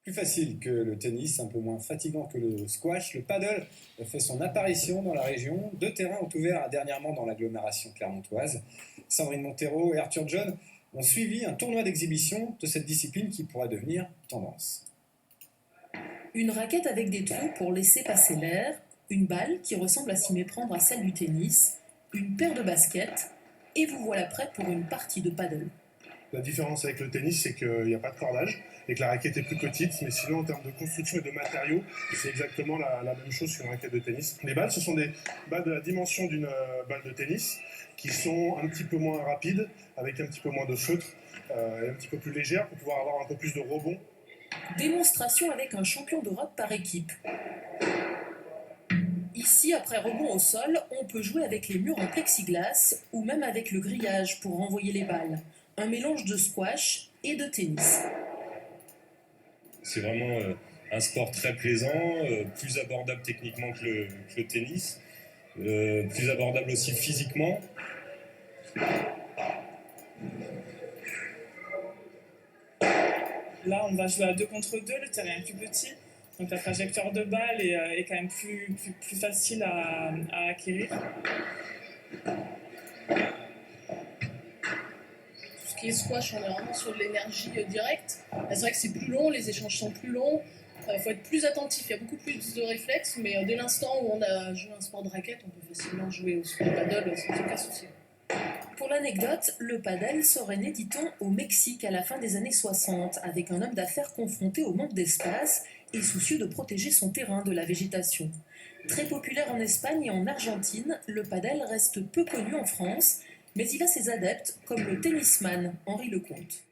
Plus facile que le tennis, un peu moins fatigant que le squash, le paddle fait son apparition dans la région. Deux terrains ont ouvert dernièrement dans l'agglomération clermontoise. Sandrine Montero et Arthur John ont suivi un tournoi d'exhibition de cette discipline qui pourrait devenir tendance. Une raquette avec des trous pour laisser passer l'air, une balle qui ressemble à s'y méprendre à celle du tennis, une paire de baskets, et vous voilà prêt pour une partie de paddle. La différence avec le tennis, c'est qu'il n'y a pas de cordage et que la raquette est plus petite, mais sinon en termes de construction et de matériaux, c'est exactement la même chose qu'une raquette de tennis. Les balles, ce sont des balles de la dimension d'une balle de tennis qui sont un petit peu moins rapides, avec un petit peu moins de feutre et un petit peu plus légères pour pouvoir avoir un peu plus de rebond. Démonstration avec un champion d'Europe par équipe. Ici, après rebond au sol, on peut jouer avec les murs en plexiglas ou même avec le grillage pour renvoyer les balles. Un mélange de squash et de tennis. C'est vraiment un sport très plaisant, plus abordable techniquement que le tennis, plus abordable aussi physiquement. Là, on va jouer à 2 contre 2, le terrain est plus petit, donc la trajectoire de balle est quand même plus facile à acquérir. Tout ce qui est squash, on est vraiment sur de l'énergie directe. Là, c'est vrai que c'est plus long, les échanges sont plus longs. Il faut être plus attentif, il y a beaucoup plus de réflexes, mais dès l'instant où on a joué un sport de raquette, on peut facilement jouer au paddle sans aucun souci. Pour l'anecdote, le paddle serait né, dit-on, au Mexique à la fin des années 60, avec un homme d'affaires confronté au manque d'espace et soucieux de protéger son terrain de la végétation. Très populaire en Espagne et en Argentine, le paddle reste peu connu en France, mais il a ses adeptes, comme le tennisman Henri Lecomte.